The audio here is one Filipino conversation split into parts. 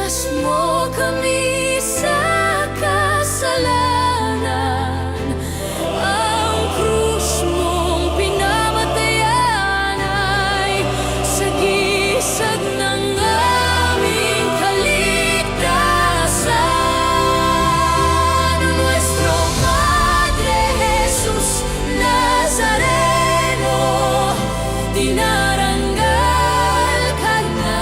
Iligtas mo kami sa kasalanan. Ang krus mong pinamatayan ay sagisag ng aming kaligtasan. Nuestro Padre Jesus Nazareno, dinaranggal ka namin.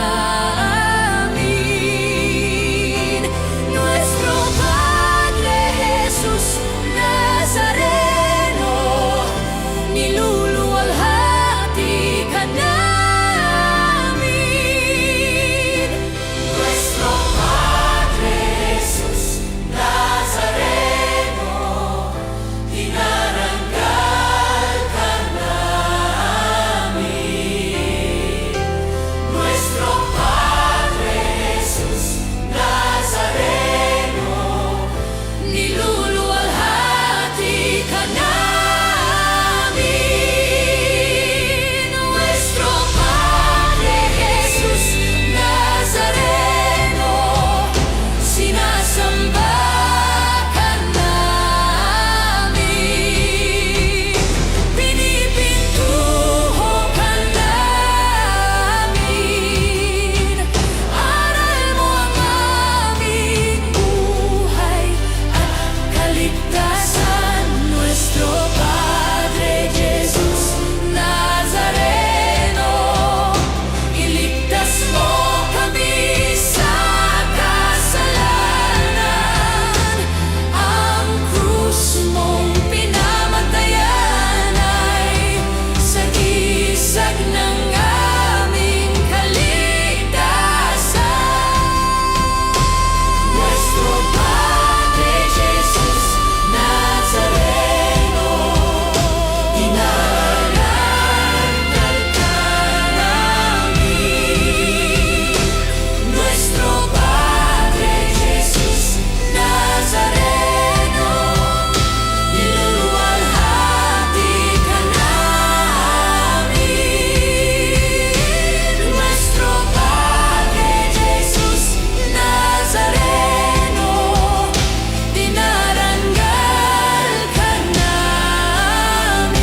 Nuestro Padre Jesus Nazareno, niluluwalhati ka namin. Nuestro Padre Jesus Nazareno, dinaranggal ka namin. Nuestro Padre Jesus Nazareno, niluluwalhati ka namin. Nuestro Padre Jesus Nazareno, sinasamba ka namin. Pinipintuho ka namin. Aral mo ang aming buhay at kaligtasan. Nuestro Padre Jesus Nazareno, iligtas mo kami sa kasalanan. Ang krus mong pinamatayan ay sagisag ng aming kaligtasan. Nuestro Padre Jesus Nazareno, dinaranggal ka namin. Nuestro Padre Jesus Nazareno, niluluwalhati ka namin. Nuestro Padre Jesus Nazareno, dinaranggal ka namin.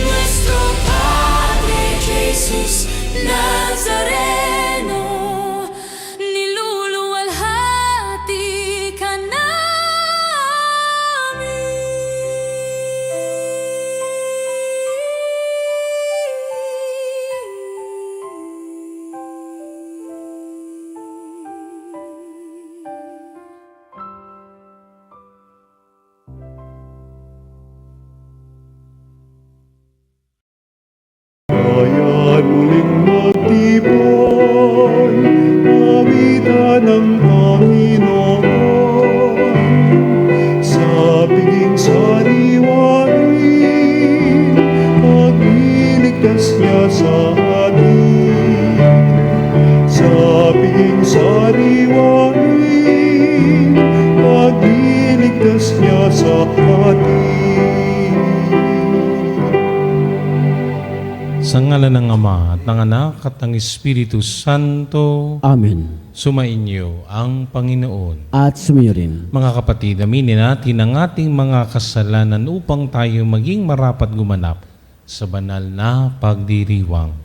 Nuestro Padre Jesus Nazareno, niluluwalhati ka Bayan muling magtibay, pamitan ng Panginoon. Sa piging sariwain, magliligtas niya sa atin. Sa piging sariwain, magliligtas niya sa atin. Sa ngalan ng Ama at ng Anak at ng Espiritu Santo, Amen. sumainyo ang Panginoon. At sumayo rin. Mga kapatid, aminin natin ang ating mga kasalanan upang tayo maging marapat gumanap sa banal na pagdiriwang.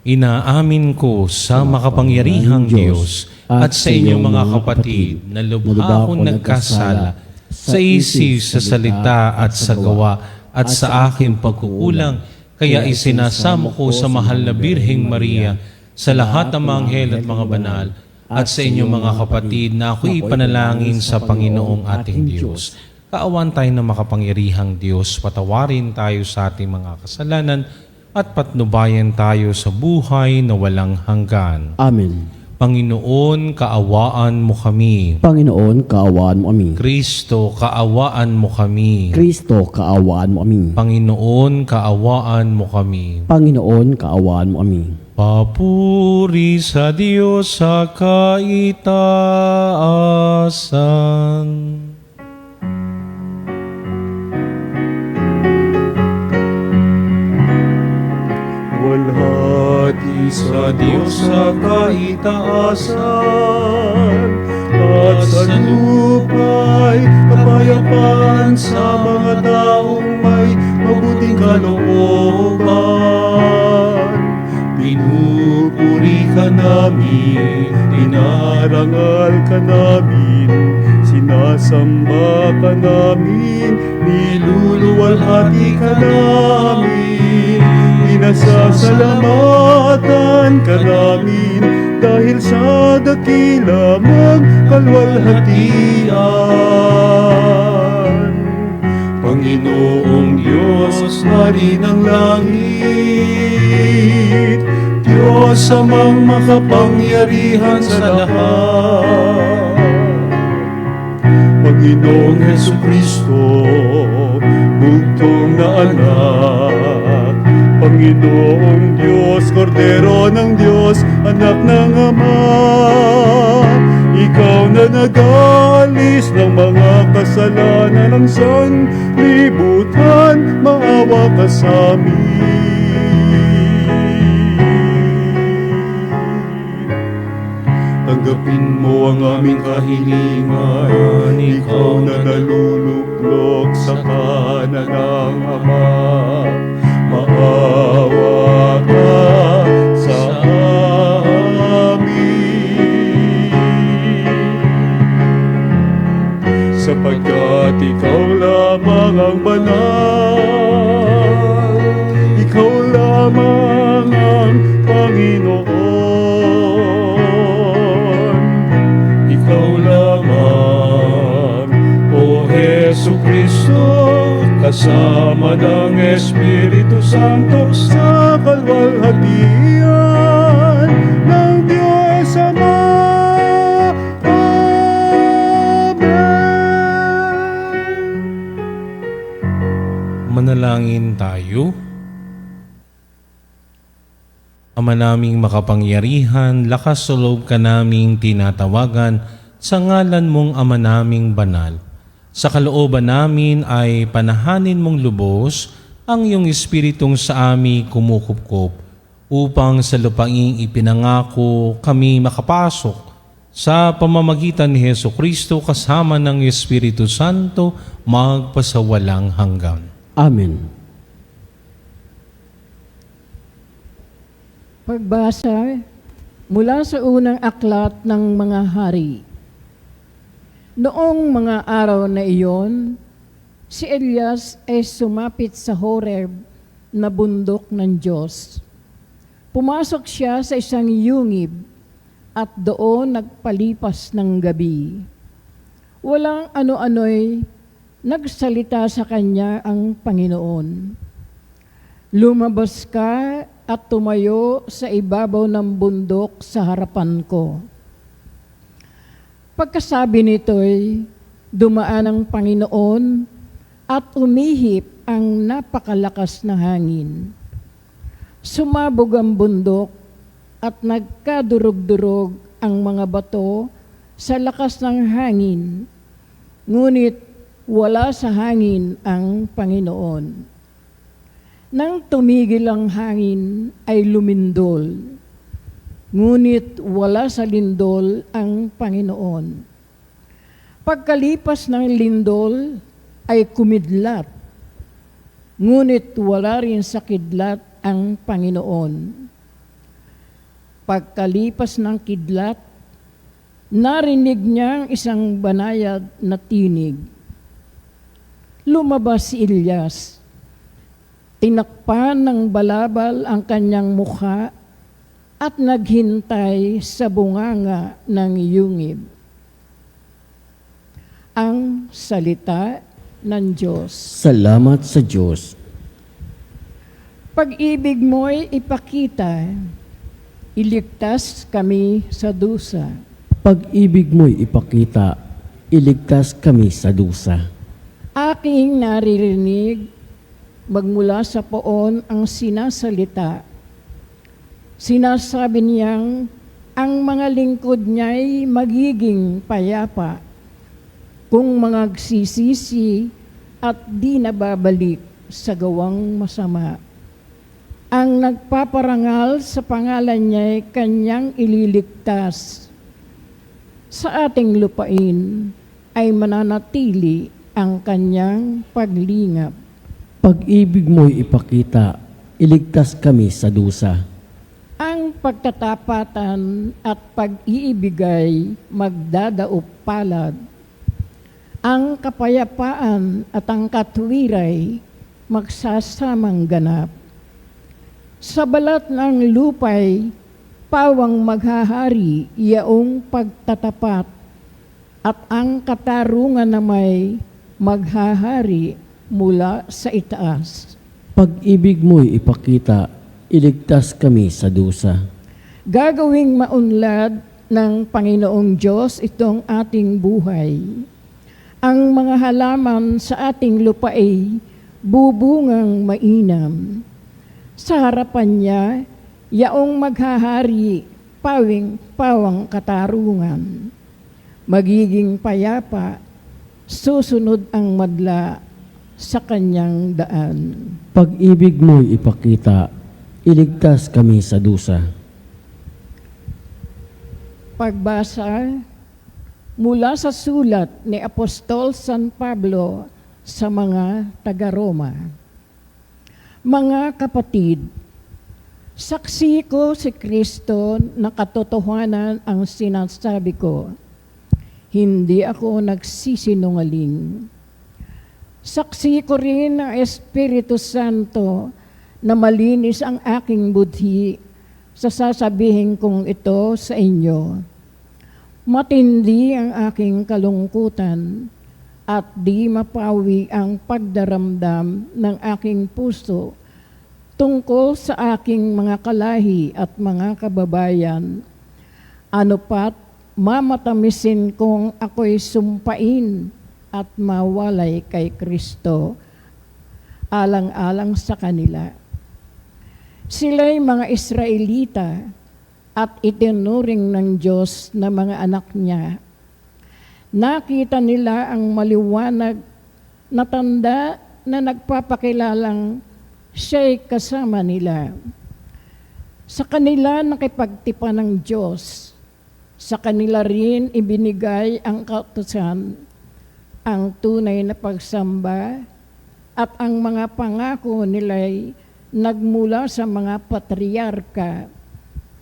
Inaamin ko sa makapangyarihang Diyos at sa inyong mga kapatid na lubha akong nagkasala sa isip, sa salita at sa gawa at sa aking pagkukulang. Kaya isinasamo ko sa mahal na Birheng Maria, sa lahat ng mga anghel at mga banal, at sa inyong mga kapatid na ako'y panalangin sa Panginoong ating Diyos. Kaawan tayo ng makapangyarihang Diyos, patawarin tayo sa ating mga kasalanan, at patnubayan tayo sa buhay na walang hanggan. Amen. Panginoon, kaawaan mo kami. Panginoon, kaawaan mo kami. Kristo, kaawaan mo kami. Kristo, kaawaan mo kami. Panginoon, kaawaan mo kami. Panginoon, kaawaan mo kami. Papuri sa Diyos sa kaitaasan. Walhati sa Diyos sa kaitaasan, at sa lupa'y kapayapaan sa mga taong may mabuting kalooban. Pinupuri ka namin, dinarangal ka namin, sinasamba ka namin, niluluwalhati ka namin, pinasasalamatan ka namin, dahil sa dakila mong kalwalhatian. Panginoong Diyos, Hari ng langit, Diyos amang makapangyarihan sa lahat. Panginoong Hesukristo, bugtong na anak, Panginoong Diyos, Kordero ng Diyos, anak ng Ama, Ikaw na nag-aalis ng mga kasalanan ng sanlibutan, maawa ka sa amin. Tanggapin mo ang aming kahilingan, Ikaw na naluluklok sa kanan ng Ama, maawa ka sa amin. Sapagkat Ikaw lamang ang banal, Ikaw lamang ang Panginoon, Ikaw lamang, O Hesukristo, kasama ng Espiritu Santo sa kalwalhatian ng Diyos Ama. Amen. Manalangin tayo. Ama naming makapangyarihan, lakas sa loob ka naming tinatawagan, sa ngalan mong Ama naming banal. Sa kalooban namin ay panahanin mong lubos ang iyong Espiritong sa amin kumukupkop, upang sa lupaing ipinangako kami makapasok sa pamamagitan ni Hesukristo kasama ng Espiritu Santo magpasawalang hanggan. Amen. Pagbasa mula sa unang aklat ng mga hari. Noong mga araw na iyon, si Elias ay sumapit sa Horeb na bundok ng Diyos. Pumasok siya sa isang yungib at doon nagpalipas ng gabi. Walang ano-ano'y nagsalita sa kanya ang Panginoon. Lumabas ka at tumayo sa ibabaw ng bundok sa harapan ko. Pagkasabi nito'y dumaan ang Panginoon at umihip ang napakalakas na hangin. Sumabog ang bundok at nagkadurog-durog ang mga bato sa lakas ng hangin, ngunit wala sa hangin ang Panginoon. Nang tumigil ang hangin ay lumindol, ngunit wala sa lindol ang Panginoon. Pagkalipas ng lindol ay kumidlat, ngunit wala rin sa kidlat ang Panginoon. Pagkalipas ng kidlat, narinig niya ang isang banayad na tinig. Lumabas si Elias. Tinakpan ng balabal ang kanyang mukha at naghintay sa bunganga ng yungib. Ang salita ng Diyos. Salamat sa Diyos. Pag-ibig mo'y ipakita, iligtas kami sa dusa. Pag-ibig mo'y ipakita, iligtas kami sa dusa. Aking naririnig, magmula sa poon ang sinasalita. Sinasabi niyang ang mga lingkod niya'y magiging payapa kung magsisisi at di nababalik sa gawang masama. Ang nagpaparangal sa pangalan niya'y kanyang ililigtas. Sa ating lupain ay mananatili ang kanyang paglingap. Pag-ibig mo'y ipakita, iligtas kami sa dusa. Ang pagtatapatan at pag-iibigay magdadaop palad. Ang kapayapaan at ang katwiray magsasamang ganap. Sa balat ng lupay, pawang maghahari yaong pagtatapat at ang katarungan na may maghahari mula sa itaas. Pag-ibig mo'y ipakita, iligtas kami sa dusa. Gagawing maunlad ng Panginoong Diyos itong ating buhay. Ang mga halaman sa ating lupa ay bubungang mainam. Sa harapan niya, yaong maghahari, pawang katarungan. Magiging payapa, susunod ang madla sa kanyang daan. Pag-ibig mo'y ipakita, iligtas kami sa dusa. Pagbasa mula sa sulat ni Apostol San Pablo sa mga taga-Roma. Mga kapatid, saksi ko si Kristo na katotohanan ang sinasabi ko. Hindi ako nagsisinungaling. Saksi ko rin ang Espiritu Santo na malinis ang aking budhi sa sasabihin kong ito sa inyo. Matindi ang aking kalungkutan at di mapawi ang pagdaramdam ng aking puso tungkol sa aking mga kalahi at mga kababayan. Ano pat, mamatamisin kong ako'y sumpain at mawalay kay Kristo, alang-alang sa kanila. Sila'y mga Israelita at itinuring ng Diyos na mga anak niya. Nakita nila ang maliwanag na tanda na nagpapakilalang siya'y kasama nila. Sa kanila nakipagtipan ng Diyos. Sa kanila rin ibinigay ang kautusan, ang tunay na pagsamba, at ang mga pangako nila'y nagmula sa mga patriarka,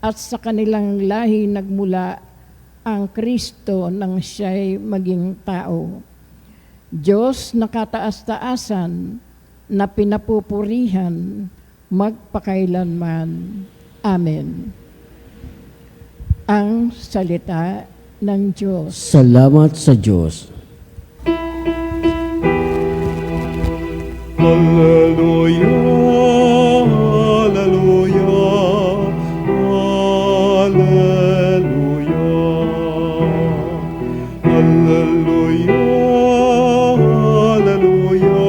at sa kanilang lahi nagmula ang Kristo nang siya'y maging tao. Diyos na kataas-taasan na pinapupurihan magpakailanman. Amen. Ang salita ng Diyos. Salamat sa Diyos. Hallelujah, hallelujah, hallelujah, hallelujah, hallelujah, hallelujah.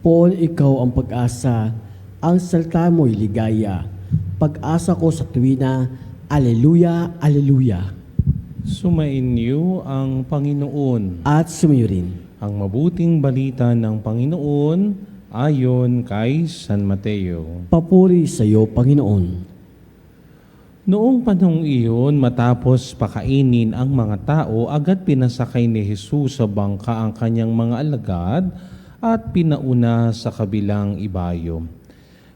Paul, ikaw ang pag-asa, ang salita mo'y ligaya. Pag-asa ko sa tuwina, Aleluya, Aleluya. Sumainyo ang Panginoon. At sumayo rin. Ang mabuting balita ng Panginoon ayon kay San Mateo. Papuri sa iyo, Panginoon. Noong panahong iyon, matapos pakainin ang mga tao, agad pinasakay ni Jesus sa bangka ang kanyang mga alagad at pinauna sa kabilang ibayo.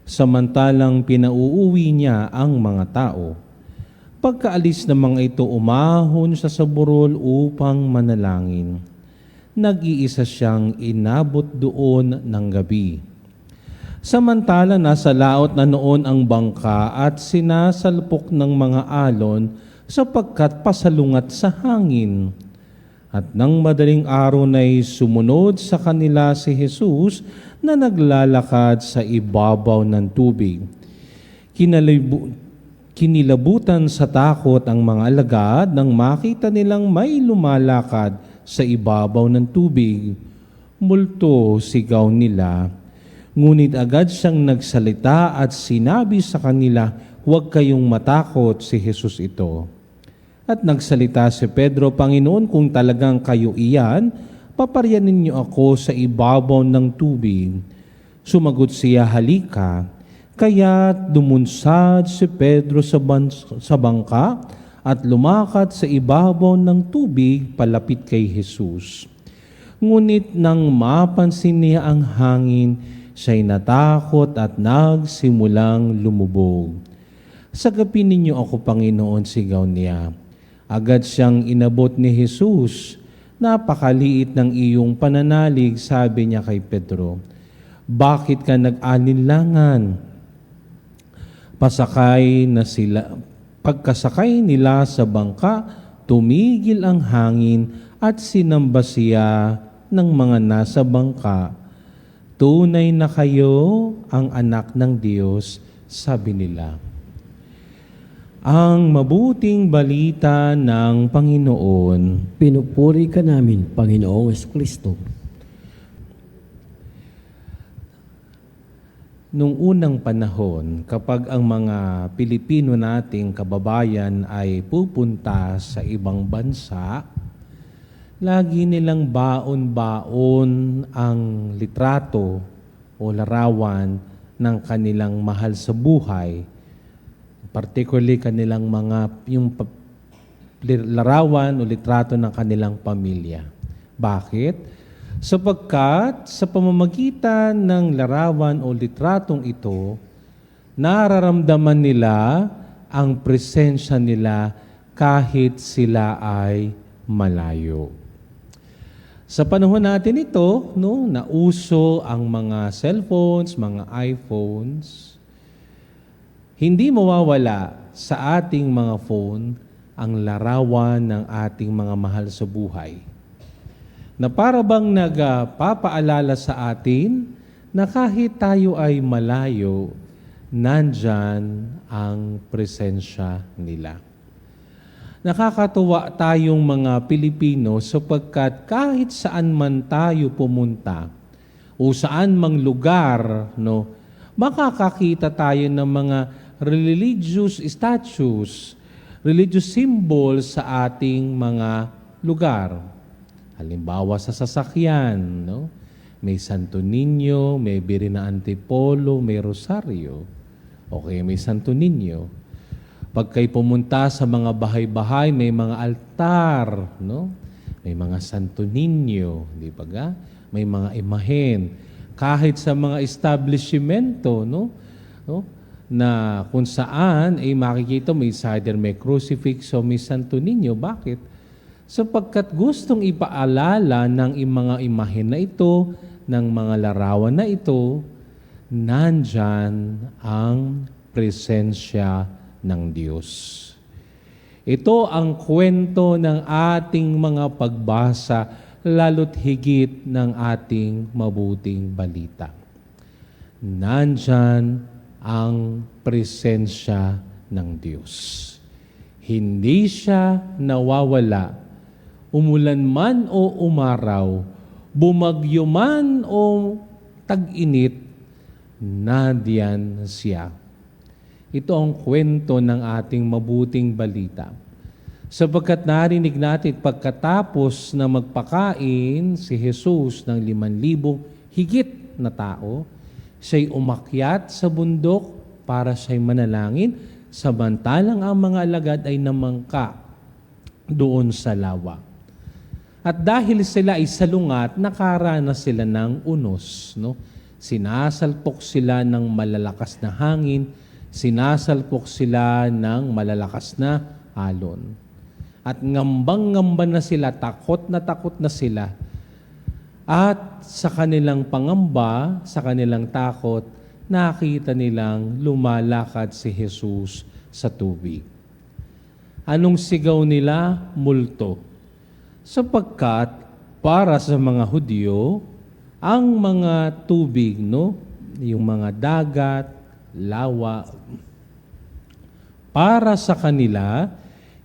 Samantalang pinauuwi niya ang mga tao. Pagkaalis ng mga ito, umahon siya sa burol upang manalangin. Nag-iisa siyang inabot doon ng gabi. Samantala nasa laot na noon ang bangka at sinasalpok ng mga alon sapagkat pasalungat sa hangin. At nang madaling araw na'y sumunod sa kanila si Jesus na naglalakad sa ibabaw ng tubig. Kinilabutan sa takot ang mga alagad nang makita nilang may lumalakad sa ibabaw ng tubig. Multo sigaw nila, ngunit agad siyang nagsalita at sinabi sa kanila, "Huwag kayong matakot, si Jesus ito." At nagsalita si Pedro, Panginoon, kung talagang kayo iyan, paparyanin niyo ako sa ibabaw ng tubig. Sumagot siya, halika. Kaya dumunsad si Pedro sa bangka at lumakad sa ibabaw ng tubig palapit kay Jesus. Ngunit nang mapansin niya ang hangin, siya'y natakot at nagsimulang lumubog. Sagapin ninyo ako, Panginoon, sigaw niya. Agad siyang inabot ni Jesus. Napakaliit ng iyong pananalig, sabi niya kay Pedro. Bakit ka nag-alinlangan? Pagkasakay nila sa bangka, tumigil ang hangin at sinamba siya ng mga nasa bangka. Tunay na kayo ang anak ng Diyos, sabi nila. Ang mabuting balita ng Panginoon. Pinupuri ka namin, Panginoong Kristo. Nung unang panahon, kapag ang mga Pilipino nating kababayan ay pupunta sa ibang bansa, lagi nilang baon-baon ang litrato o larawan ng kanilang mahal sa buhay. Particularly kanilang yung larawan o litrato ng kanilang pamilya. Bakit? Sapagkat sa pamamagitan ng larawan o litratong ito, nararamdaman nila ang presensya nila kahit sila ay malayo. Sa panahon natin ito, nauso ang mga cellphones, mga iPhones. Hindi mawawala sa ating mga phone ang larawan ng ating mga mahal sa buhay. Na para bang nagpapaalala sa atin na kahit tayo ay malayo, nandyan ang presensya nila. Nakakatuwa tayong mga Pilipino sapagkat kahit saan man tayo pumunta o saan mang lugar, makakakita tayo ng mga religious statues, religious symbols sa ating mga lugar. Halimbawa sa sasakyan, may Santo Niño, may Birina Antipolo, may Rosario. Okay, may Santo Niño. Pag kayo pumunta sa mga bahay-bahay, may mga altar, may mga Santo Niño, di ba ga? May mga imahen. Kahit sa mga establishmento, na kung saan ay makikita mo either may crucifix o may Santo Niño. Bakit? Sapagkat gustong ipaalala ng mga imahen na ito, ng mga larawan na ito, nandyan ang presensya ng Diyos. Ito ang kwento ng ating mga pagbasa, lalo't higit ng ating mabuting balita. Nandyan ang presensya ng Diyos. Hindi siya nawawala. Umulan man o umaraw, bumagyo man o tag-init, nandiyan siya. Ito ang kwento ng ating mabuting balita. Sapagkat narinig natin pagkatapos na magpakain si Jesus ng 5,000 higit na tao, siya'y umakyat sa bundok para siya'y manalangin, samantalang ang mga alagad ay namangka doon sa lawa. At dahil sila ay salungat, nakaranas sila ng unos. Sinasalpok sila ng malalakas na hangin, sinasalpok sila ng malalakas na alon. At ngambang-ngamba na sila, takot na sila. At sa kanilang pangamba, sa kanilang takot, nakita nilang lumalakad si Jesus sa tubig. Anong sigaw nila? Multo. Sapagkat para sa mga Hudyo, ang mga tubig, yung mga dagat, lawa, para sa kanila,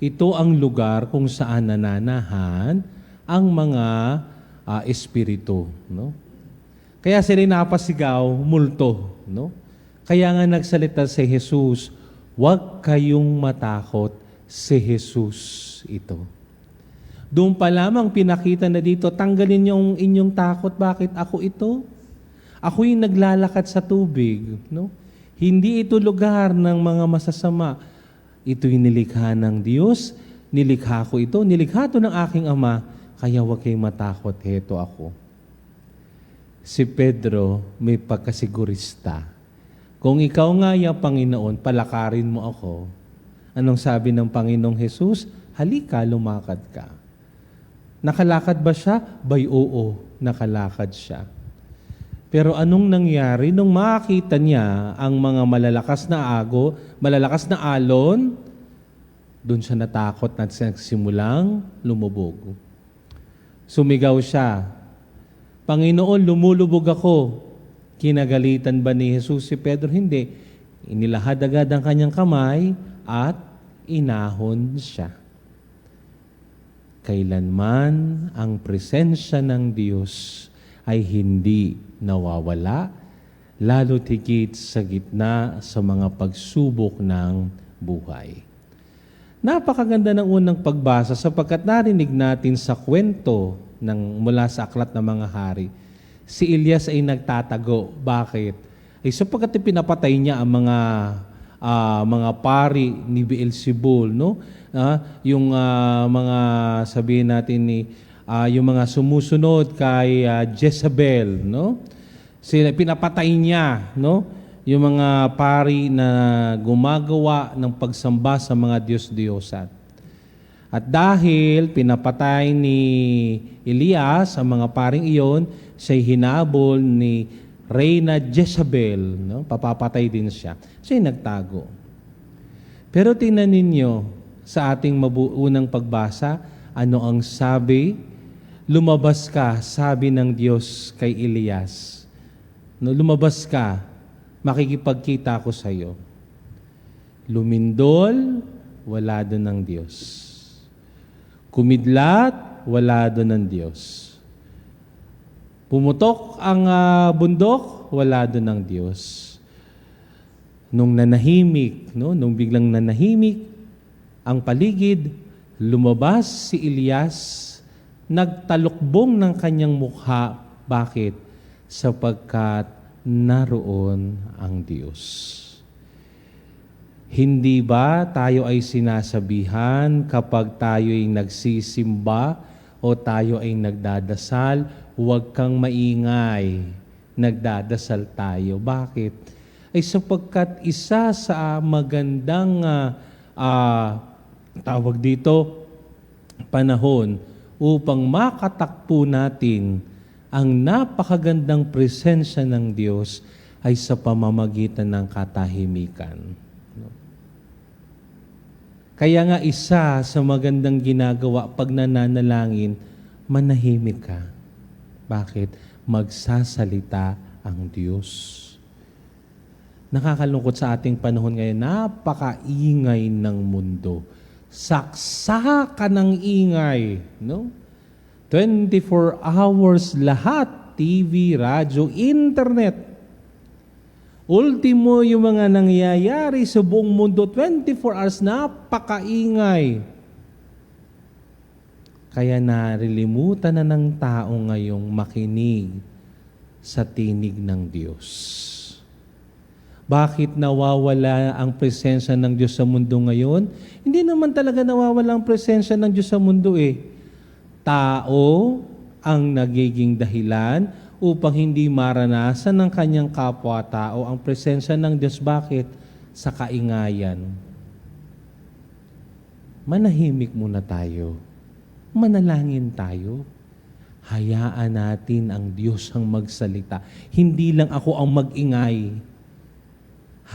ito ang lugar kung saan nananahan ang mga espiritu. Kaya sila napasigaw, multo. Kaya nga nagsalita si Jesus, huwag kayong matakot, si Jesus ito. Doon pa lamang pinakita na dito, tanggalin niyo ang inyong takot. Bakit? Ako ito. Ako yung naglalakad sa tubig. No? Hindi ito lugar ng mga masasama. Ito'y nilikha ng Diyos. Nilikha ko ito. Nilikha ito ng aking Ama. Kaya huwag kayong matakot. Heto ako. Si Pedro may pagkasigurista. Kung ikaw nga ya Panginoon, palakarin mo ako. Anong sabi ng Panginoong Jesus? Halika, lumakad ka. Nakalakad ba siya? Bay oo, nakalakad siya. Pero anong nangyari nung makita niya ang mga malalakas na alon, doon siya natakot at simulang lumubog. Sumigaw siya, Panginoon, lumulubog ako. Kinagalitan ba ni Jesus si Pedro? Hindi. Inilahad agad ang kanyang kamay at inahon siya. Kailanman ang presensya ng Diyos ay hindi nawawala, lalo tigit sa gitna sa mga pagsubok ng buhay. Napakaganda ng unang pagbasa sapagkat narinig natin sa kwento mula sa Aklat ng Mga Hari, si Elias ay nagtatago. Bakit? Ay sapagkat pinapatay niya ang mga pari ni Beelzebul, no? Yung mga sabihin natin yung mga sumusunod kay Jezebel, no? Pinapatay niya, no? Yung mga pari na gumagawa ng pagsamba sa mga Diyos-Diyosan. At dahil pinapatay ni Elias ang mga paring iyon, siya'y hinabol ni Reyna Jezebel, no? Papapatay din siya. Siya'y nagtago. Pero tingnan ninyo, sa ating unang pagbasa, ano ang sabi? Lumabas ka, sabi ng Diyos kay Elias. No, lumabas ka, makikipagkita ko sa iyo. Lumindol, wala doon ng Diyos. Kumidlat, wala doon ng Diyos. Pumutok ang bundok, wala doon ng Diyos. Nung nanahimik, no, nung biglang nanahimik ang paligid, lumabas si Elias, nagtalukbong ng kanyang mukha. Bakit? Sapagkat naroon ang Diyos. Hindi ba tayo ay sinasabihan kapag tayo ay nagsisimba o tayo ay nagdadasal, huwag kang maingay, nagdadasal tayo. Bakit? Ay sapagkat isa sa magandang tawag dito, panahon upang makatakpo natin ang napakagandang presensya ng Diyos ay sa pamamagitan ng katahimikan. Kaya nga isa sa magandang ginagawa pag nananalangin, manahimik ka. Bakit? Magsasalita ang Diyos. Nakakalungkot sa ating panahon ngayon, napakaingay ng mundo. Saksakan ng ingay, no? 24 hours lahat, TV, radyo, internet. Ultimo yung mga nangyayari sa buong mundo, 24 hours, napakaingay. Kaya narilimutan na ng tao ngayong makinig sa tinig ng Diyos. Bakit nawawala ang presensya ng Diyos sa mundo ngayon? Hindi naman talaga nawawala ang presensya ng Diyos sa mundo Tao ang nagiging dahilan upang hindi maranasan ng kanyang kapwa-tao ang presensya ng Diyos. Bakit? Sa kaingayan. Manahimik muna tayo. Manalangin tayo. Hayaan natin ang Diyos ang magsalita. Hindi lang ako ang mag-ingay.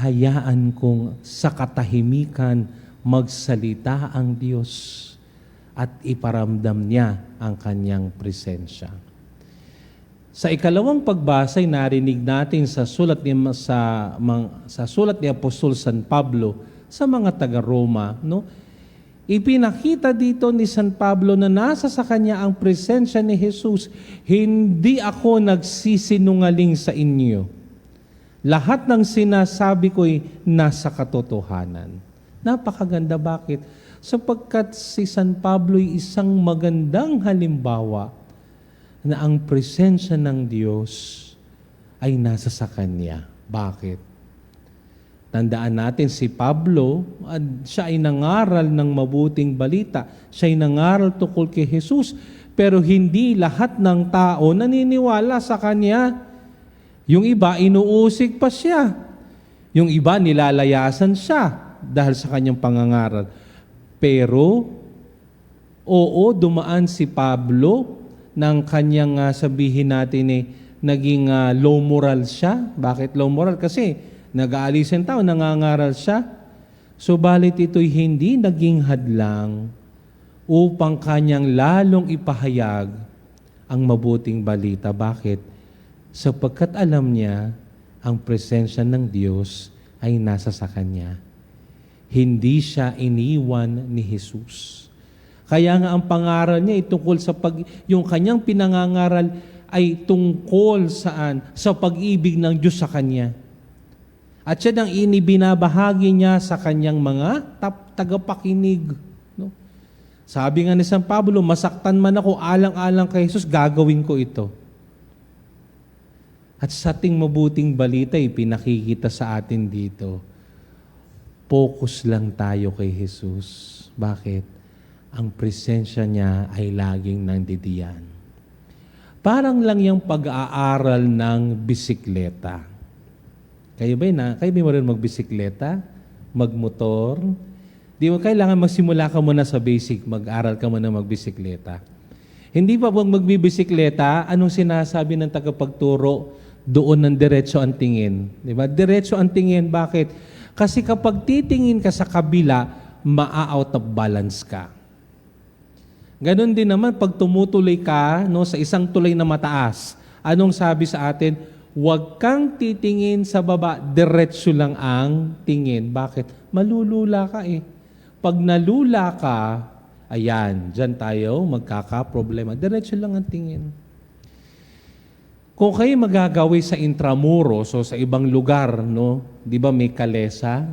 Hayaan kong sa katahimikan magsalita ang Diyos at iparamdam niya ang kanyang presensya. Sa ikalawang pagbasa, narinig natin sa sulat ni Apostol San Pablo sa mga taga-Roma, no? Ipinakita dito ni San Pablo na nasa sa kanya ang presensya ni Jesus. Hindi ako nagsisinungaling sa inyo. Lahat ng sinasabi ko'y nasa katotohanan. Napakaganda. Bakit? sapagkat si San Pablo ay isang magandang halimbawa na ang presensya ng Diyos ay nasa sa Kanya. Bakit? Tandaan natin si Pablo, siya ay nangaral ng mabuting balita. Siya ay nangaral tungkol kay Jesus. Pero hindi lahat ng tao naniniwala sa Kanya. Yung iba, inuusig pa siya. Yung iba, nilalayasan siya dahil sa kanyang pangangaral. Pero, oo, dumaan si Pablo ng kanyang sabihin natin naging low moral siya. Bakit low moral? Kasi nag-aalisin tao, nangangaral siya. Subalit ito'y hindi naging hadlang upang kanyang lalong ipahayag ang mabuting balita. Bakit? Sapagkat alam niya ang presensya ng Diyos ay nasa sa kanya. Hindi siya iniwan ni Jesus. Kaya nga ang pangaral niya ay tungkol sa yung kanyang pinangangaral ay tungkol saan? Sa pag-ibig ng Diyos sa kanya. At siya ang inibinabahagi niya sa kanyang mga tagapakinig. No? Sabi nga ni San Pablo, masaktan man ako alang-alang kay Jesus, gagawin ko ito. At sa ating mabuting balita, pinakikita sa atin dito, focus lang tayo kay Jesus. Bakit? Ang presensya niya ay laging nandidiyan. Parang lang yung pag-aaral ng bisikleta. Kayo ba mo rin magbisikleta? Magmotor? Di mo kailangan magsimula ka muna sa basic, mag-aral ka muna magbisikleta. Hindi pa bang magbibisikleta, anong sinasabi ng tagapagturo? Doon ng diretso ang tingin. Di ba? Diretso ang tingin. Bakit? Kasi kapag titingin ka sa kabila, maa-out of balance ka. Ganon din naman pag tumutuloy ka sa isang tulay na mataas. Anong sabi sa atin? Huwag kang titingin sa baba, diretso lang ang tingin. Bakit? Malulula ka eh. Pag nalula ka, ayan, dyan tayo magkaka-problema. Diretso lang ang tingin. Kung kayo magagawi sa Intramuros o sa ibang lugar, di ba may kalesa?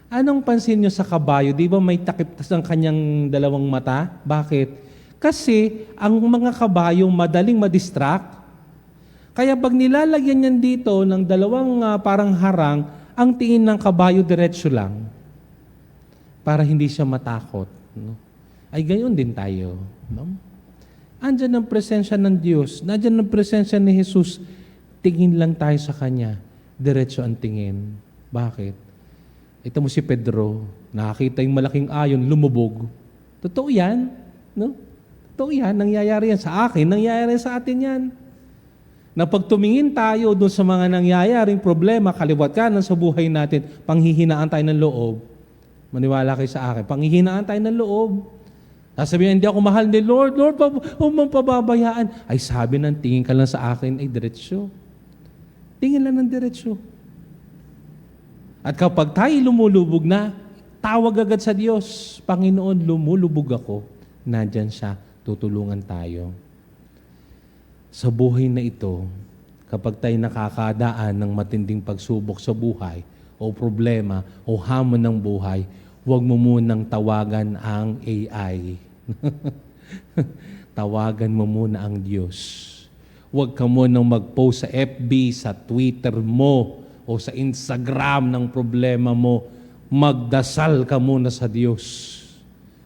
Anong pansin nyo sa kabayo? Di ba may takip ang kanyang dalawang mata? Bakit? Kasi ang mga kabayo madaling madistract. Kaya pag nilalagyan niyan dito ng dalawang parang harang, ang tingin ng kabayo diretso lang. Para hindi siya matakot. Ay gayon din tayo. Andyan ang presensya ng Diyos. Nandiyan ang presensya ni Jesus. Tingin lang tayo sa Kanya. Diretso ang tingin. Bakit? Ito mo si Pedro. Nakakita yung malaking ayon, lumubog. Totoo yan. No? Totoo yan. Nangyayari yan sa akin. Nangyayari sa atin yan. Na pag tumingin tayo doon sa mga nangyayaring problema, kaliwat kanan sa buhay natin, panghihinaan tayo ng loob. Maniwala kayo sa akin. Panghihinaan tayo ng loob. Sasabihin, hindi ako mahal ni Lord. Lord, huwag mong pababayaan. Ay sabi ng tingin ka lang sa akin, ay diretsyo. Tingin lang ng diretsyo. At kapag tayo lumulubog na, tawag agad sa Diyos. Panginoon, lumulubog ako. Nandyan siya, tutulungan tayo. Sa buhay na ito, kapag tayo nakakadaan ng matinding pagsubok sa buhay, o problema, o hamon ng buhay, huwag mo munang tawagan ang AI. Tawagan mo muna ang Diyos. Huwag ka munang mag-post sa FB, sa Twitter mo, o sa Instagram ng problema mo. Magdasal ka muna sa Diyos.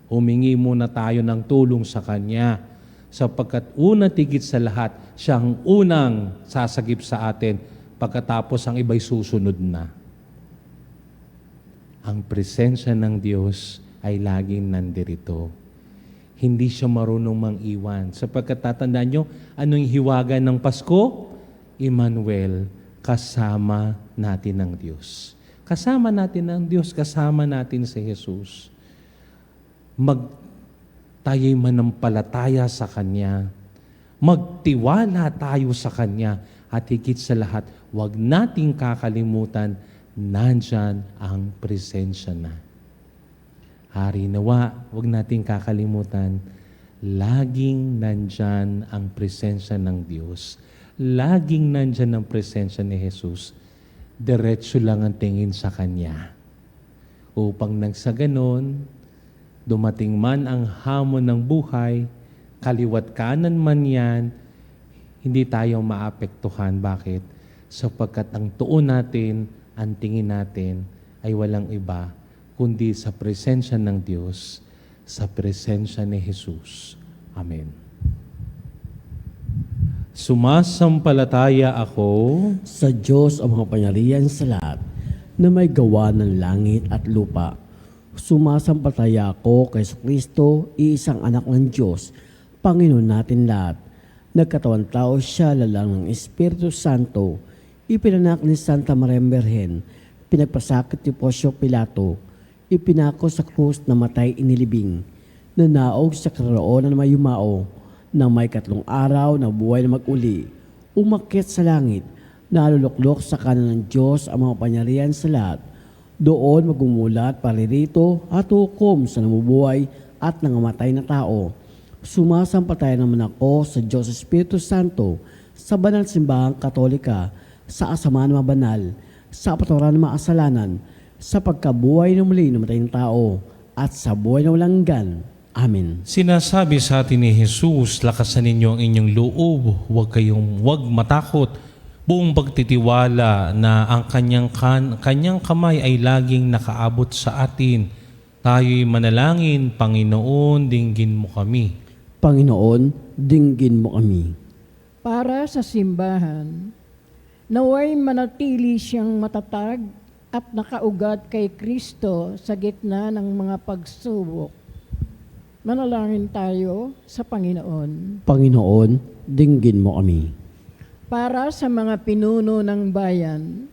Humingi muna tayo ng tulong sa Kanya. Sapagkat una tigit sa lahat, siya ang unang sasagip sa atin. Pagkatapos ang iba'y susunod na. Ang presensya ng Diyos ay laging nandirito. Hindi siya marunong mang-iwan. Sapagkat tatandaan nyo, anong hiwaga ng Pasko? Emmanuel, kasama natin ang Diyos. Kasama natin ang Diyos, kasama natin si Jesus. Tayo'y manampalataya sa Kanya. Magtiwala tayo sa Kanya. At higit sa lahat, huwag nating kakalimutan, nandyan ang presensya na. Hari nawa, huwag nating kakalimutan, laging nandyan ang presensya ng Diyos. Laging nandyan ang presensya ni Jesus. Diretso lang ang tingin sa Kanya. Upang nang sa ganon, Dumating man ang hamon ng buhay, kaliwat kanan man yan, hindi tayo maapektuhan. Bakit? Sapagkat ang tuon natin, ang tingin natin ay walang iba, kundi sa presensya ng Diyos, sa presensya ni Jesus. Amen. Sumasampalataya ako Sa Diyos ang mga pangyarihan sa lahat na may gawa ng langit at lupa. Sumasampalataya ako kay Kristo, iisang anak ng Diyos, Panginoon natin lahat. Nagkatawan tao siya lalang ng Espiritu Santo, ipinanak ni Santa Maria Birhen, pinagpasakit ni Poncio Pilato, ipinako sa krus na matay inilibing, nanaog sa karoonan na may yumao, na may 3 araw na buhay na mag-uli, umakyat sa langit, naluluklok sa kanan ng Diyos ang mga pangyarihan sa lahat. Doon magmumulat paririto at hukom sa namubuhay at nangamatay na tao. Sumasampalataya naman ako sa Diyos Espiritu Santo, sa banal simbahang katolika, sa asamaan ng mga banal, sa patawaran ng mga kasalanan, sa pagkabuhay ng muli ng matay ng tao, at sa buhay na walang hanggan. Amen. Sinasabi sa atin ni Jesus, lakasan ninyo ang inyong loob, huwag matakot. Buong pagtitiwala na ang kanyang kamay ay laging nakaabot sa atin. Tayo'y manalangin, Panginoon, dinggin mo kami. Panginoon, dinggin mo kami. Para sa simbahan, naway manatili siyang matatag at nakaugat kay Kristo sa gitna ng mga pagsubok. Manalangin tayo sa Panginoon. Panginoon, dinggin mo kami. Para sa mga pinuno ng bayan,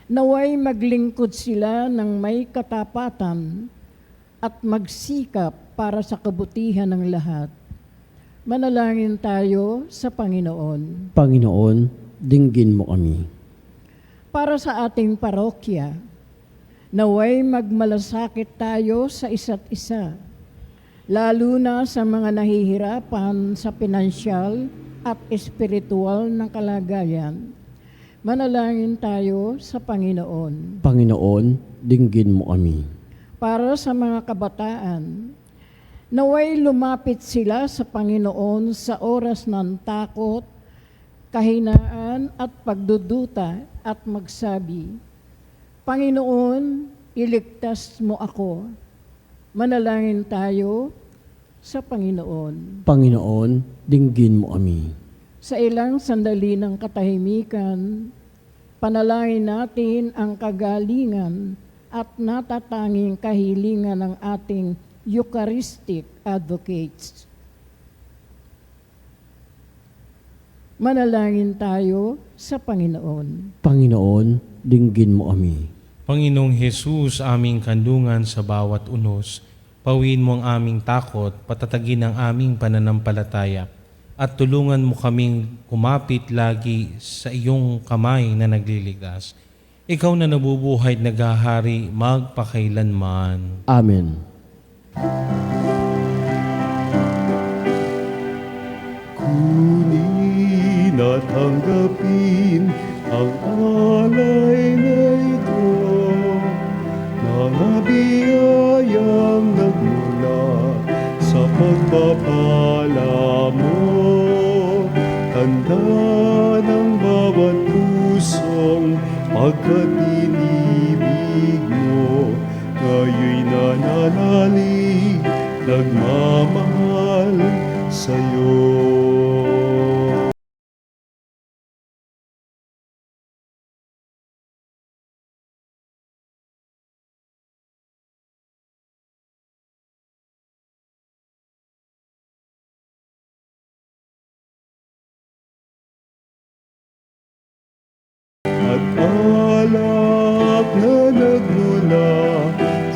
naway maglingkod sila ng may katapatan at magsikap para sa kabutihan ng lahat. Manalangin tayo sa Panginoon. Panginoon, dinggin mo kami. Para sa ating parokya, naway magmalasakit tayo sa isa't isa, lalo na sa mga nahihirapan sa pinansyal at espiritual na kalagayan. Manalangin tayo sa Panginoon. Panginoon, dinggin mo kami. Para sa mga kabataan, naway lumapit sila sa Panginoon sa oras ng takot, kahinaan at pagduduta at magsabi, Panginoon, iligtas mo ako. Manalangin tayo sa Panginoon. Panginoon, dinggin mo kami. Sa ilang sandali ng katahimikan, panalangin natin ang kagalingan at natatanging kahilingan ng ating Eucharistic advocates. Manalangin tayo sa Panginoon. Panginoon, dinggin mo kami. Panginoong Jesus, aming kandungan sa bawat unos, pawiin mo ang aming takot, patatagin ang aming pananampalataya, at tulungan mo kaming kumapit lagi sa iyong kamay na nagliligtas. Ikaw na nabubuhay at naghahari magpakailanman. Amen. Kunin at tanggapin ang alay na ito, mga biyayang nagmula sa pagpapala mo. Tanda ng bawat pusong pagkatinibig mo, ngayoy nananalig, nagmamahal sa'yo. At alak na nagmula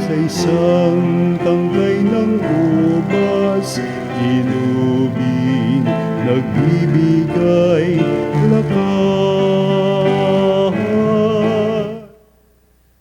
sa isang tangkay ng ubas, inubing, nagbibigay lakas.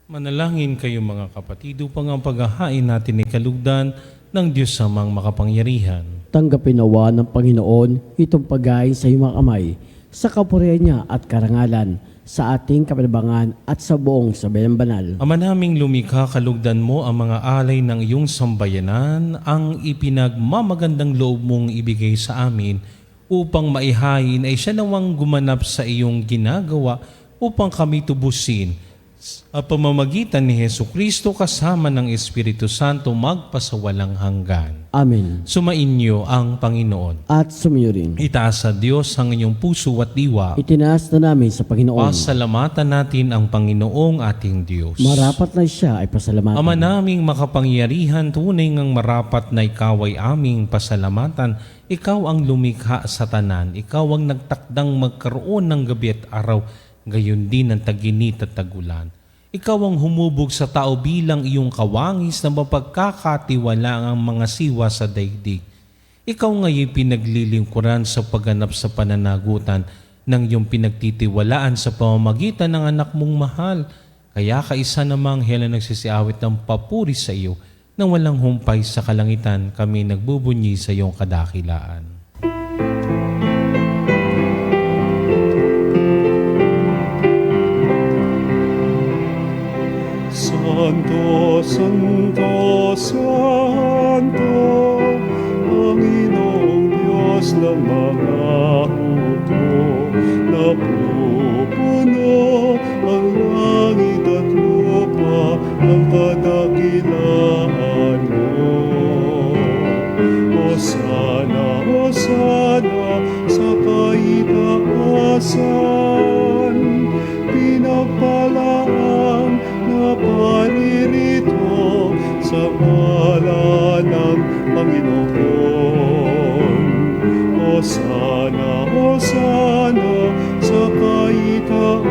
Manalangin kayo mga kapatid upang ang paghahain natin ay kalugdan ng Diyos samang makapangyarihan. Tanggapin nawa ng Panginoon itong pagkain sa iyong mga kamay, sa kapurihan niya at karangalan, sa ating kapanabangan at sa buong sambayan banal. Ama naming lumikha, kalugdan mo ang mga alay ng iyong sambayanan, ang ipinagmamagandang loob mong ibigay sa amin upang maihain ay siya nawang gumanap sa iyong ginagawa upang kami tubusin sa pamamagitan ni Hesukristo kasama ng Espiritu Santo magpasawalang hanggan. Amen. Sumainyo ang Panginoon. At sumayo rin. Itaas sa Diyos ang inyong puso at diwa. Itinaas na namin sa Panginoon. Pasalamatan natin ang Panginoong ating Diyos. Marapat na siya ay pasalamatan. Ama naming makapangyarihan, tunay ngang marapat na ikaw ay aming pasalamatan. Ikaw ang lumikha sa tanan. Ikaw ang nagtakdang magkaroon ng gabi at araw, gayon din ang taginit at tagulan. Ikaw ang humubog sa tao bilang iyong kawangis na mapagkakatiwala ang mga siwa sa daigdig. Ikaw ngayon pinaglilingkuran sa pagganap sa pananagutan ng iyong pinagtitiwalaan sa pamamagitan ng anak mong mahal. Kaya kaisa namang hela nagsisiawit ng papuri sa iyo na walang humpay sa kalangitan, kami nagbubunyi sa iyong kadakilaan. Santo, Santo, Santo, Panginoong Diyos ng mga hukbo, napupuno ang langit at lupa ng kadakilaan mo. Hosana, Hosana sa kaitaasan, pinagpalaan na paririto sa ngalan ng Panginoon. Hosana, Hosana sa kaitaasan.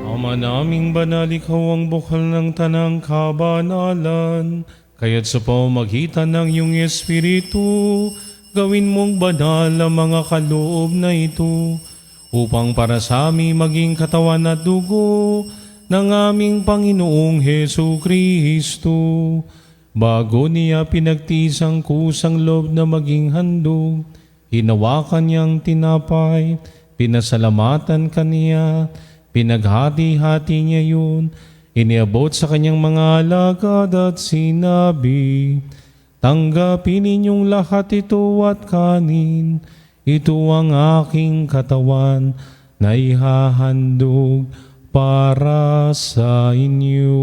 Ama naming banal, ikaw ang bukal ng tanang kabanalan, kaya't sa pamamagitan ng iyong Espiritu, gawin mong banal ang mga kaloob na ito, upang para sa amin maging katawan at dugo ng aming Panginoong Hesukristo. Bago niya pinagtiis ang kusang loob na maging handog, hinawakan niyang tinapay, pinasalamatan kaniya, pinaghati-hati niya yun, iniabot sa kanyang mga alagad at sinabi, "Tanggapin ninyong lahat ito at kanin. Ito ang aking katawan na ihahandog para sa inyo."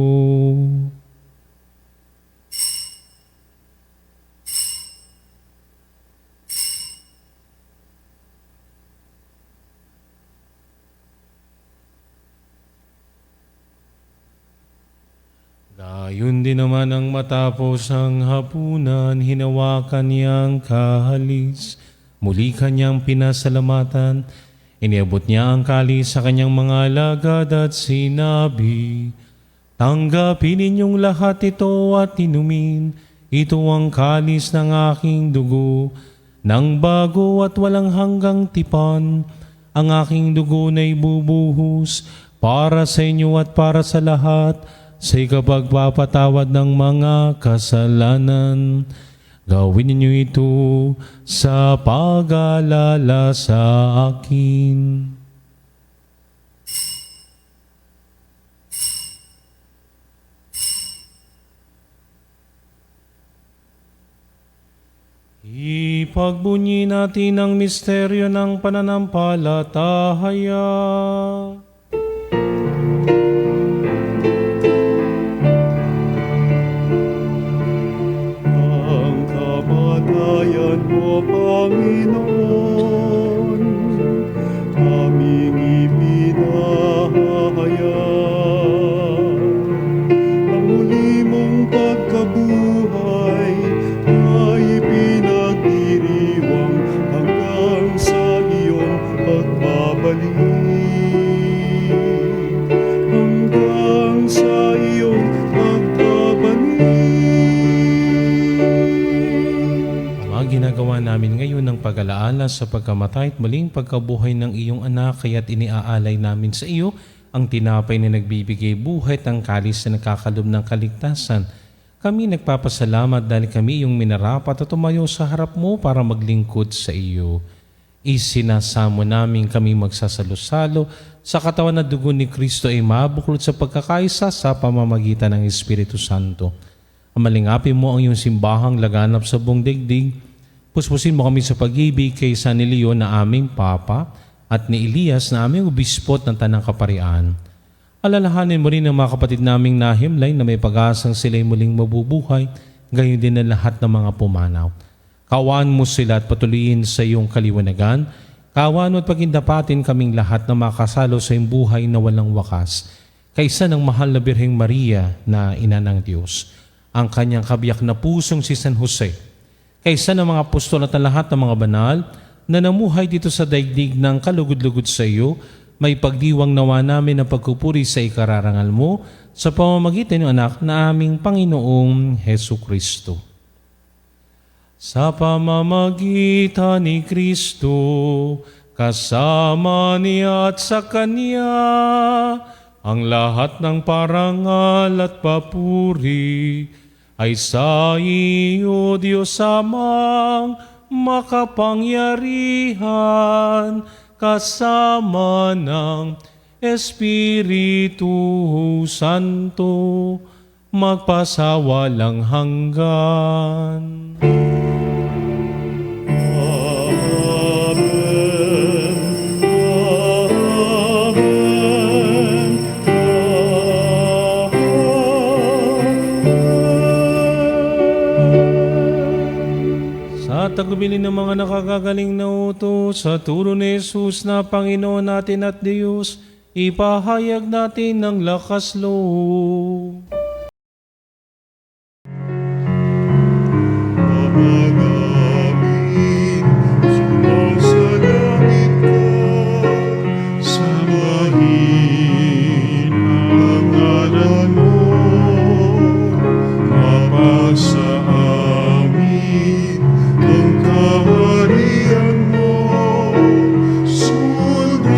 Gayon din naman ang matapos ang hapunan, hinawakan niyang kahalis. Muli kanyang pinasalamatan, iniabot niya ang kalis sa kanyang mga alagad at sinabi, "Tanggapin ninyong lahat ito at inumin. Ito ang kalis ng aking dugo, ng bago at walang hanggang tipan. Ang aking dugo na ibubuhos para sa inyo at para sa lahat, sa ikapagpapatawad ng mga kasalanan. Gawin ninyo ito sa pag-aalala sa akin." Ipagbunyi natin ang misteryo ng pananampalataya. Kamatayan mo, Panginoon, aming ipinahayag. Ang muli mong pagkabuhay ay pinagdiriwang hanggang sa iyong pagbabalik. Hanggang sa iyong pagbabalik. Ginagawa namin ngayon ng pag-alaala sa pagkamatay at muling pagkabuhay ng iyong anak, kaya't iniaalay namin sa iyo ang tinapay na nagbibigay buhay at ang kalis na nakakalob ng kaligtasan. Kami nagpapasalamat dahil kami iyong minarapat at tumayo sa harap mo para maglingkod sa iyo. Isinasamo namin kami magsasalo-salo sa katawan at dugo ni Kristo ay mabuklod sa pagkakaisa sa pamamagitan ng Espiritu Santo. Amalingapin mo ang iyong simbahang laganap sa buong daigdig. Puspusin mo kami sa pag-ibig kay San Leon na aming Papa at ni Elias na aming obispot ng Tanang Kaparian. Alalahanin mo rin ang mga kapatid naming nahimlay na may pag-asang sila'y muling mabubuhay, gayon din ang lahat ng mga pumanaw. Kawaan mo sila at patuloyin sa iyong kaliwanagan. Kawaan mo at pagindapatin kaming lahat na makasalo sa iyong buhay na walang wakas. Kaysa ng mahal na Birheng Maria na ina ng Diyos, ang kanyang kabiyak na pusong si San Jose, kaysa ng mga apostol at ang lahat ng mga banal na namuhay dito sa daigdig ng kalugod-lugod sa iyo, may pagdiwang nawa namin ang pagkupuri sa ikararangal mo sa pamamagitan ng anak na aming Panginoong Hesu Kristo. Sa pamamagitan ni Kristo, kasama niya at sa Kanya, ang lahat ng parangal at papuri ay sa iyo, Diyos Amang makapangyarihan, kasama ng Espiritu Santo, magpasawalang hanggan. Sa tagubilin ng mga nakakagaling na utos sa turo ni Jesus na Panginoon natin at Diyos, ipahayag natin ng lakas loob. Namin, sumasalangit ka, sambahin ang ngalan mo, mapasa amin ang kaharian mo, sundin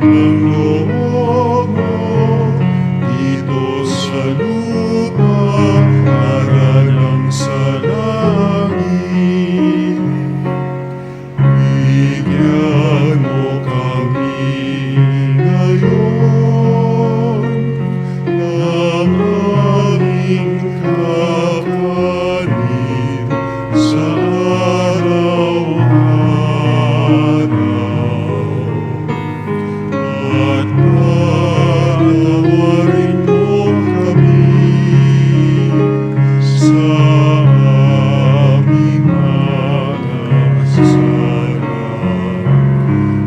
ang loob mo, dito sa lupa, para lang sa langit. Bigyan mo kami ngayon ng aming kakanin sa araw-araw. At patawarin mo kami sa aming mga kasala,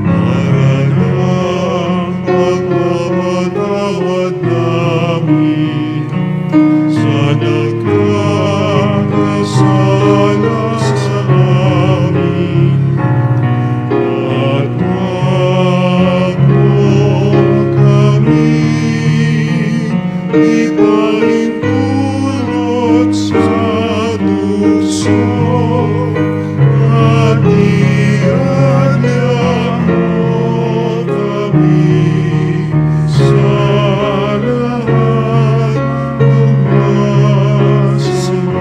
para ng pagpapatawad namin sa nagkakasala sa amin. At wag mo kami ipahintulot sa duso, at iadya mo kami sa lahat ng masama.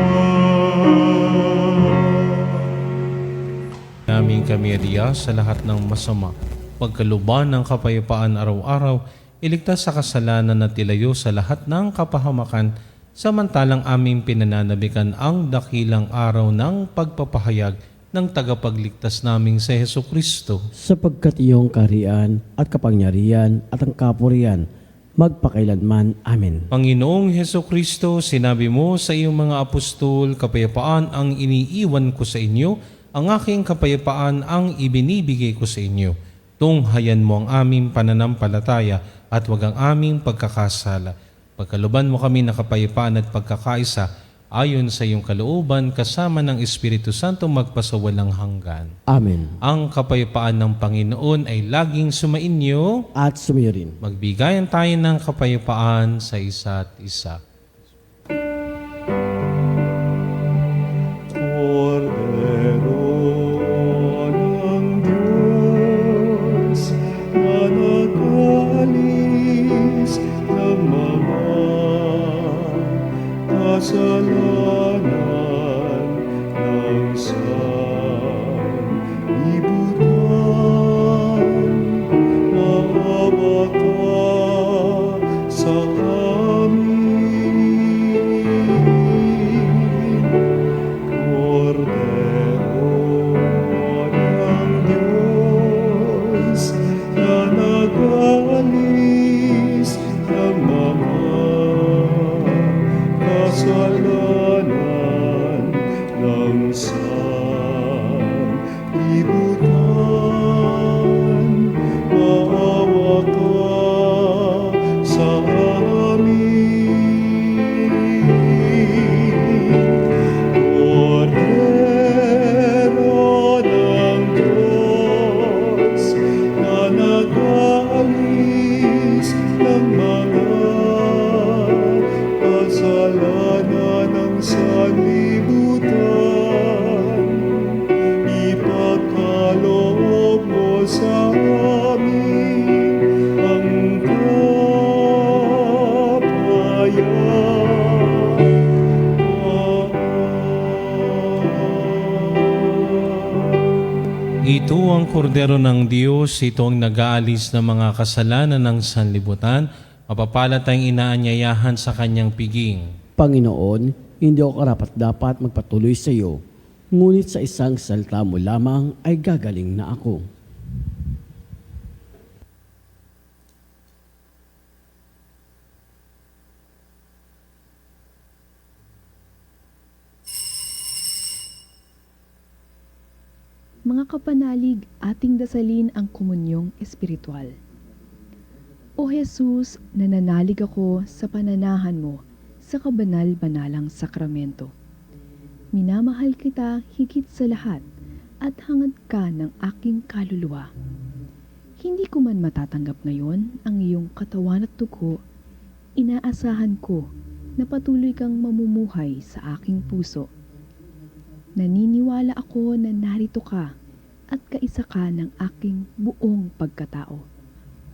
Namin kami riya sa lahat ng masama, pagkaluban ng kapayapaan araw-araw, iligtas sa kasalanan at ilayo sa lahat ng kapahamakan, samantalang aming pinananabikan ang dakilang araw ng pagpapahayag ng tagapagligtas naming si Hesu Kristo. Sapagkat iyong kaharian at kapangyarihan at ang kapurihan, magpakailanman. Amen. Panginoong Hesu Kristo, sinabi mo sa iyong mga apostol, kapayapaan ang iniiwan ko sa inyo, ang aking kapayapaan ang ibinibigay ko sa inyo. Tunghayan mo ang aming pananampalataya at wag ang aming pagkakasala. Pagkaluban mo kami ng kapayapaan at pagkakaisa, ayon sa iyong kalooban, kasama ng Espiritu Santo magpasawalang hanggan. Amen. Ang kapayapaan ng Panginoon ay laging sumainyo. At sumayo rin. Magbigayan tayo ng kapayapaan sa isa't isa. Cordero ng Diyos, na nag-alis ng mga kasalanan ng sanlibutan. sanlibutan, maawa ka sa amin. Kordero ng Diyos, na nag-aalis ng mga kasalanan ng sanlibutan, ipagkaloob mo sa amin ang kapayapaan. Ito ang kordero ng Diyos, ito ang nag-aalis ng mga kasalanan ng sanlibutan. Mapapala tayong inaanyayahan sa kanyang piging. Panginoon, hindi ako karapat-dapat magpatuloy sa iyo, ngunit sa isang salita mo lamang ay gagaling na ako. Mga kapanalig, ating dasalin ang komunyong espiritual. O Jesus, nananalig ako sa pananahan mo sa kabanal-banalang sakramento. Minamahal kita higit sa lahat at hangad ka ng aking kaluluwa. Hindi ko man matatanggap ngayon ang iyong katawan at dugo, inaasahan ko na patuloy kang mamumuhay sa aking puso. Naniniwala ako na narito ka at kaisa ka ng aking buong pagkatao.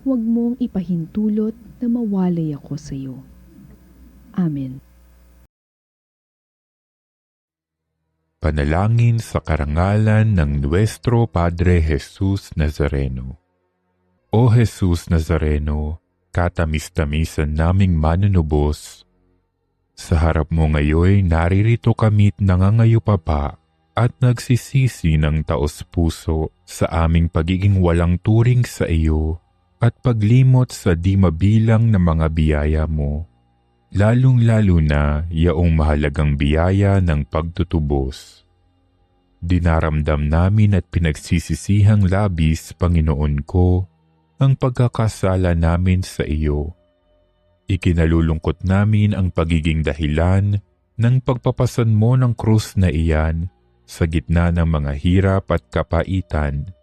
Huwag mong ipahintulot na mawalay ako sa iyo. Amen. Panalangin sa karangalan ng Nuestro Padre Jesus Nazareno. O Jesus Nazareno, katamis-tamisan naming manunubos, sa harap mo ngayon naririto kami't nangangayupapa at nagsisisi ng taos-puso sa aming pagiging walang turing sa iyo at paglimot sa di mabilang na mga biyaya mo, lalong-lalo na yaong mahalagang biyaya ng pagtutubos. Dinaramdam namin at pinagsisisihang labis, Panginoon ko, ang pagkakasala namin sa iyo. Ikinalulungkot namin ang pagiging dahilan ng pagpapasan mo ng krus na iyan sa gitna ng mga hirap at kapaitan,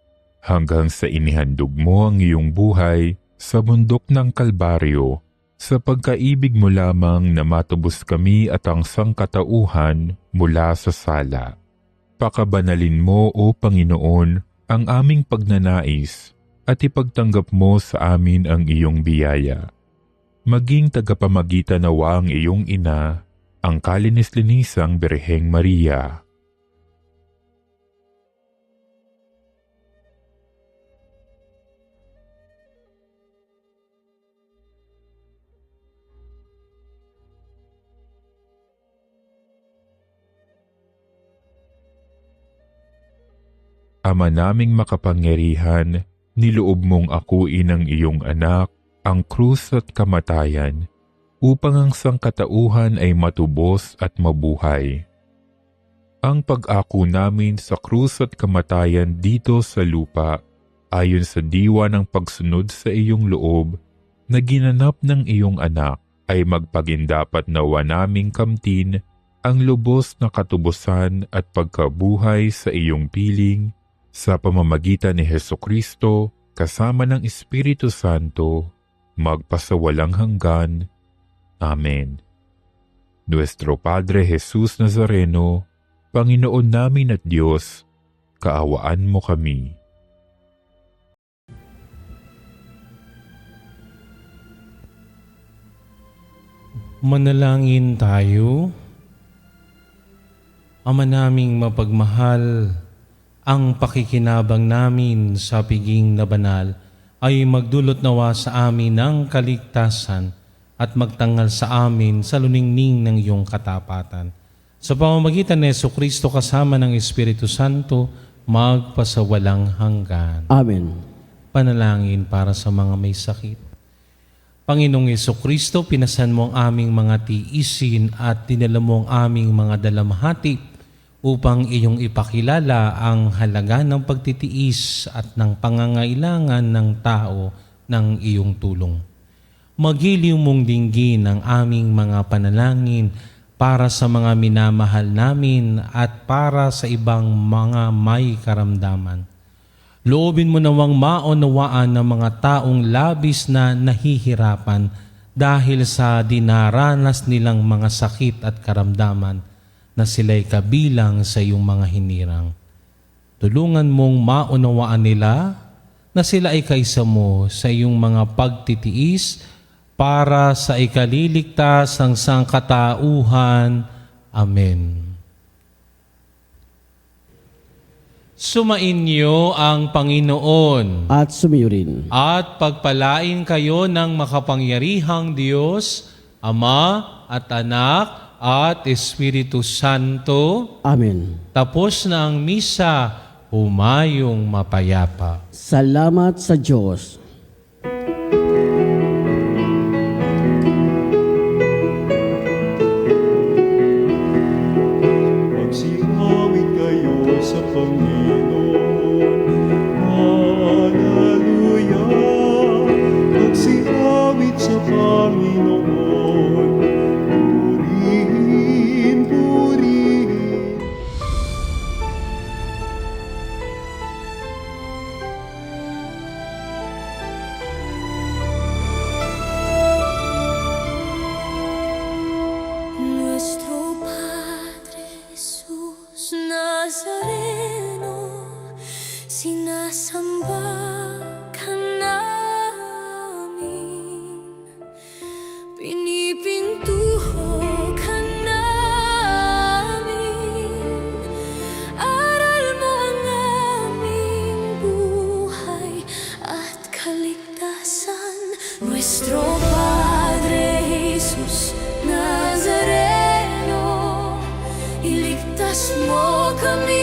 hanggang sa inihandog mo ang iyong buhay sa bundok ng Kalbaryo, sa pagkaibig mo lamang na matubos kami at ang sangkatauhan mula sa sala. Pakabanalin mo, O Panginoon, ang aming pagnanais at ipagtanggap mo sa amin ang iyong biyaya. Maging tagapamagitan nawa ang iyong ina, ang kalinis-linisang Birheng Maria. Ama naming makapangyarihan, niloob mong akuin ang iyong anak, ang krus at kamatayan, upang ang sangkatauhan ay matubos at mabuhay. Ang pag-ako namin sa krus at kamatayan dito sa lupa, ayon sa diwa ng pagsunod sa iyong loob, na ginanap ng iyong anak, ay magpagindapat nawa naming kamtin ang lubos na katubusan at pagkabuhay sa iyong piling, sa pamamagitan ni Hesukristo, kasama ng Espiritu Santo, magpasawalang hanggan. Amen. Nuestro Padre Jesus Nazareno, Panginoon namin at Diyos, kaawaan mo kami. Manalangin tayo. Ama naming mapagmahal, ang pakikinabang namin sa piging na banal ay magdulot nawa sa amin ng kaligtasan at magtangal sa amin sa luningning ng iyong katapatan. Sa pamamagitan ni Jesucristo kasama ng Espiritu Santo, magpasawalang hanggan. Amen. Panalangin para sa mga may sakit. Panginoong Jesucristo, pinasan mo ang aming mga tiisin at dinala mo ang aming mga dalamhati upang iyong ipakilala ang halaga ng pagtitiis at ng pangangailangan ng tao ng iyong tulong. Magiliw mong dinggin ang aming mga panalangin para sa mga minamahal namin at para sa ibang mga may karamdaman. Loobin mo nawang maunawaan ng mga taong labis na nahihirapan dahil sa dinaranas nilang mga sakit at karamdaman na sila'y kabilang sa iyong mga hinirang. Tulungan mong maunawaan nila na sila ay kaisa mo sa iyong mga pagtitiis para sa ikaliligtas ng sangkatauhan. Amen. Sumainyo ang Panginoon At sumayo rin. at pagpalain kayo ng makapangyarihang Diyos, Ama at Anak at Espiritu Santo. Amen. Tapos na ang misa, humayong mapayapa. Salamat sa Diyos. Magsingawit kayo sa Panginoon. Hallelujah! Magsingawit sa Panginoon. Purihin, purihin. Nuestro Padre Jesús Nazareno, sinasamba ka namin, pinipintuho ka namin, aral mo ang aming buhay at kaligtasan. Nuestro Padre Jesus Nazareno, iligtas mo kami